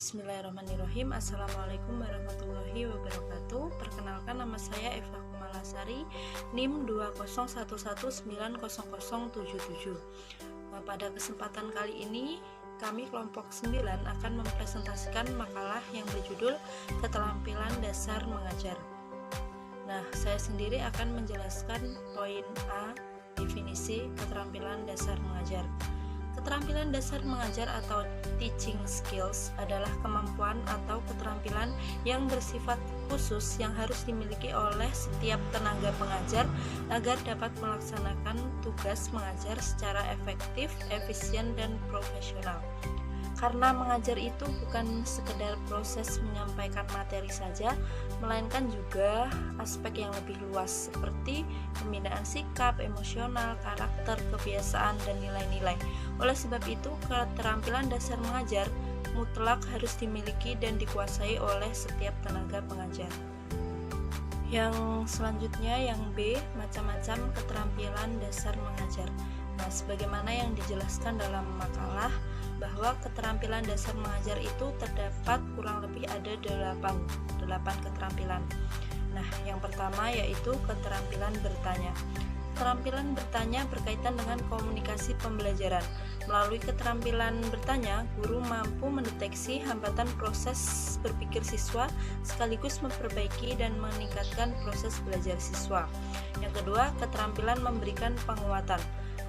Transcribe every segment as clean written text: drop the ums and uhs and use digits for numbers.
Bismillahirrahmanirrahim. Assalamualaikum warahmatullahi wabarakatuh. Perkenalkan, nama saya Eva Kumalasari, NIM 201190077. Pada kesempatan kali ini kami kelompok 9 akan mempresentasikan makalah yang berjudul Keterampilan Dasar Mengajar. Nah, saya sendiri akan menjelaskan poin A, definisi keterampilan dasar mengajar. Keterampilan dasar mengajar atau teaching skills adalah kemampuan atau keterampilan yang bersifat khusus yang harus dimiliki oleh setiap tenaga pengajar agar dapat melaksanakan tugas mengajar secara efektif, efisien, dan profesional. Karena mengajar itu bukan sekedar proses menyampaikan materi saja, melainkan juga aspek yang lebih luas seperti pembinaan sikap, emosional, karakter, kebiasaan, dan nilai-nilai. Oleh sebab itu, keterampilan dasar mengajar mutlak harus dimiliki dan dikuasai oleh setiap tenaga pengajar. Yang selanjutnya, yang B, macam-macam keterampilan dasar mengajar. Nah, sebagaimana yang dijelaskan dalam makalah, bahwa keterampilan dasar mengajar itu terdapat kurang lebih ada 8 keterampilan. Nah, yang pertama yaitu keterampilan bertanya. Keterampilan bertanya berkaitan dengan komunikasi pembelajaran. Melalui keterampilan bertanya, guru mampu mendeteksi hambatan proses berpikir siswa sekaligus memperbaiki dan meningkatkan proses belajar siswa. Yang kedua, keterampilan memberikan penguatan.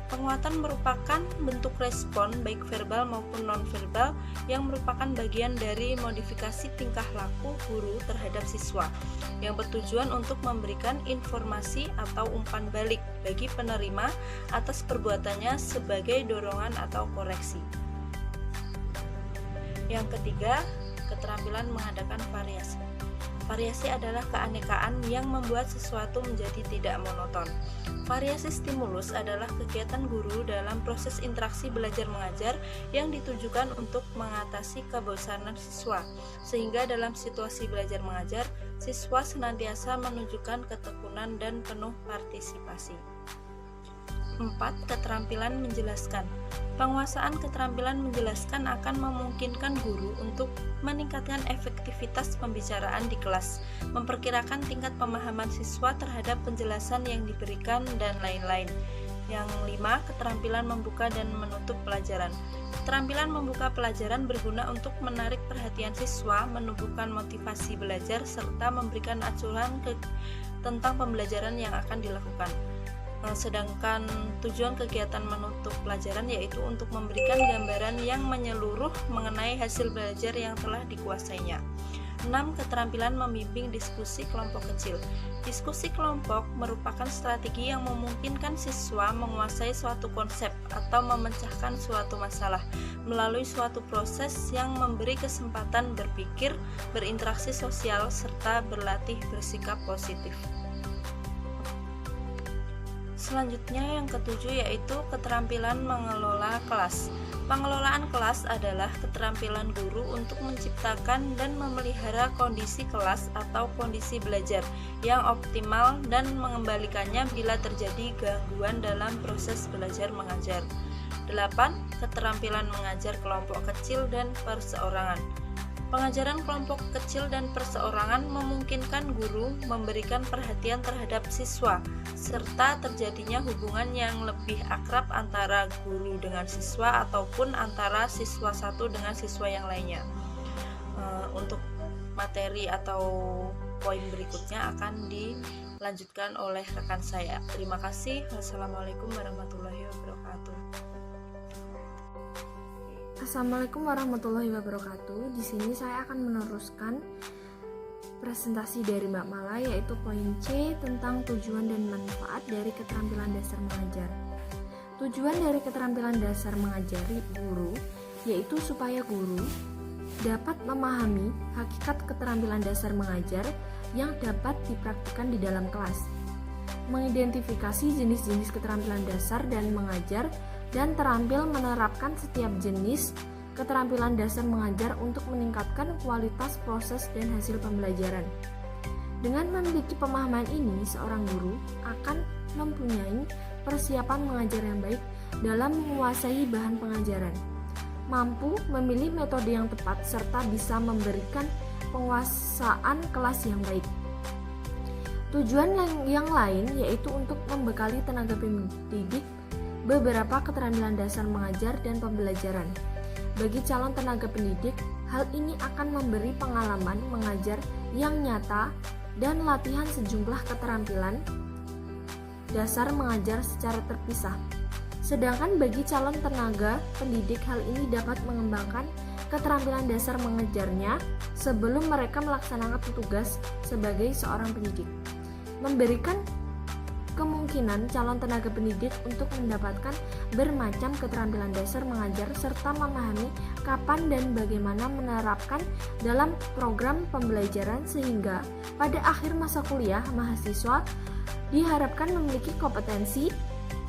Penguatan merupakan bentuk respon baik verbal maupun non-verbal yang merupakan bagian dari modifikasi tingkah laku guru terhadap siswa yang bertujuan untuk memberikan informasi atau umpan balik bagi penerima atas perbuatannya sebagai dorongan atau koreksi. Yang ketiga, keterampilan mengadakan variasi. Variasi adalah keanekaan yang membuat sesuatu menjadi tidak monoton. Variasi stimulus adalah kegiatan guru dalam proses interaksi belajar mengajar yang ditujukan untuk mengatasi kebosanan siswa, sehingga dalam situasi belajar mengajar, siswa senantiasa menunjukkan ketekunan dan penuh partisipasi. 4. Keterampilan menjelaskan. Penguasaan keterampilan menjelaskan akan memungkinkan guru untuk meningkatkan efektivitas pembicaraan di kelas, memperkirakan tingkat pemahaman siswa terhadap penjelasan yang diberikan, dan lain-lain. Yang 5. Keterampilan membuka dan menutup pelajaran. Keterampilan membuka pelajaran berguna untuk menarik perhatian siswa, menumbuhkan motivasi belajar, serta memberikan acuan tentang pembelajaran yang akan dilakukan. Sedangkan tujuan kegiatan menutup pelajaran yaitu untuk memberikan gambaran yang menyeluruh mengenai hasil belajar yang telah dikuasainya. 6. Keterampilan membimbing diskusi kelompok kecil. Diskusi kelompok merupakan strategi yang memungkinkan siswa menguasai suatu konsep atau memecahkan suatu masalah melalui suatu proses yang memberi kesempatan berpikir, berinteraksi sosial, serta berlatih bersikap positif. Selanjutnya yang ketujuh yaitu keterampilan mengelola kelas. Pengelolaan kelas adalah keterampilan guru untuk menciptakan dan memelihara kondisi kelas atau kondisi belajar yang optimal dan mengembalikannya bila terjadi gangguan dalam proses belajar mengajar. 8. Keterampilan mengajar kelompok kecil dan perseorangan. Pengajaran kelompok kecil dan perseorangan memungkinkan guru memberikan perhatian terhadap siswa, serta terjadinya hubungan yang lebih akrab antara guru dengan siswa ataupun antara siswa satu dengan siswa yang lainnya. Untuk materi atau poin berikutnya akan dilanjutkan oleh rekan saya. Terima kasih. Wassalamualaikum warahmatullahi wabarakatuh. Assalamualaikum warahmatullahi wabarakatuh. Di sini saya akan meneruskan presentasi dari Mbak Mala, yaitu poin C tentang tujuan dan manfaat dari keterampilan dasar mengajar. Tujuan dari keterampilan dasar mengajari guru yaitu supaya guru dapat memahami hakikat keterampilan dasar mengajar yang dapat dipraktikkan di dalam kelas, mengidentifikasi jenis-jenis keterampilan dasar dan mengajar, dan terampil menerapkan setiap jenis keterampilan dasar mengajar untuk meningkatkan kualitas proses dan hasil pembelajaran. Dengan memiliki pemahaman ini, seorang guru akan mempunyai persiapan mengajar yang baik dalam menguasai bahan pengajaran, mampu memilih metode yang tepat, serta bisa memberikan penguasaan kelas yang baik. Tujuan yang lain yaitu untuk membekali tenaga pendidik beberapa keterampilan dasar mengajar dan pembelajaran. Bagi calon tenaga pendidik, hal ini akan memberi pengalaman mengajar yang nyata dan latihan sejumlah keterampilan dasar mengajar secara terpisah. Sedangkan bagi calon tenaga pendidik, hal ini dapat mengembangkan keterampilan dasar mengajarnya sebelum mereka melaksanakan tugas sebagai seorang pendidik. Memberikan kemungkinan calon tenaga pendidik untuk mendapatkan bermacam keterampilan dasar mengajar serta memahami kapan dan bagaimana menerapkan dalam program pembelajaran, sehingga pada akhir masa kuliah mahasiswa diharapkan memiliki kompetensi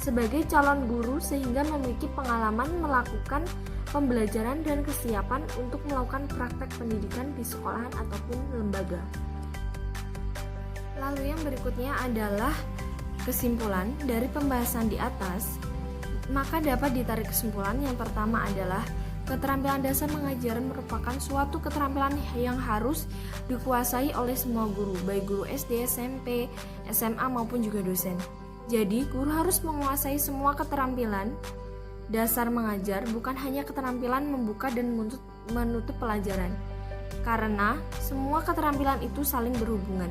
sebagai calon guru sehingga memiliki pengalaman melakukan pembelajaran dan kesiapan untuk melakukan praktek pendidikan di sekolahan ataupun lembaga. Lalu yang berikutnya adalah kesimpulan dari pembahasan di atas. Maka dapat ditarik kesimpulan yang pertama adalah keterampilan dasar mengajar merupakan suatu keterampilan yang harus dikuasai oleh semua guru, baik guru SD, SMP, SMA maupun juga dosen. Jadi, guru harus menguasai semua keterampilan dasar mengajar, bukan hanya keterampilan membuka dan menutup pelajaran, karena semua keterampilan itu saling berhubungan.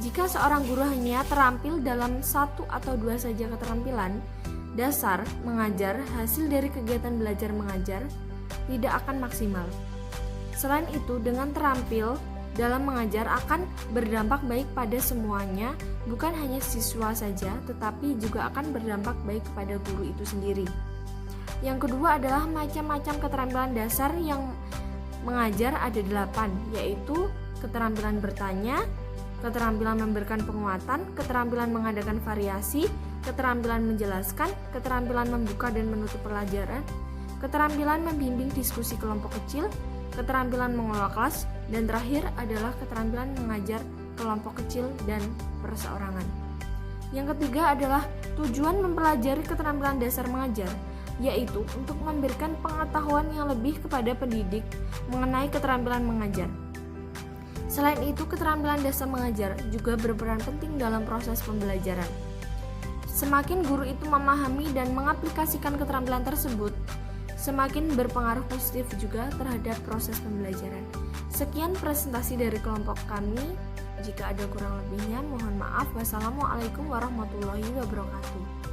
Jika seorang guru hanya terampil dalam satu atau dua saja keterampilan dasar mengajar, hasil dari kegiatan belajar mengajar tidak akan maksimal. Selain itu, dengan terampil dalam mengajar akan berdampak baik pada semuanya, bukan hanya siswa saja, tetapi juga akan berdampak baik kepada guru itu sendiri. Yang kedua adalah macam-macam keterampilan dasar yang mengajar ada 8, yaitu keterampilan bertanya, keterampilan memberikan penguatan, keterampilan mengadakan variasi, keterampilan menjelaskan, keterampilan membuka dan menutup pelajaran, keterampilan membimbing diskusi kelompok kecil, keterampilan mengelola kelas, dan terakhir adalah keterampilan mengajar kelompok kecil dan perseorangan. Yang ketiga adalah tujuan mempelajari keterampilan dasar mengajar, yaitu untuk memberikan pengetahuan yang lebih kepada pendidik mengenai keterampilan mengajar. Selain itu, keterampilan dasar mengajar juga berperan penting dalam proses pembelajaran. Semakin guru itu memahami dan mengaplikasikan keterampilan tersebut, semakin berpengaruh positif juga terhadap proses pembelajaran. Sekian presentasi dari kelompok kami. Jika ada kurang lebihnya, mohon maaf. Wassalamualaikum warahmatullahi wabarakatuh.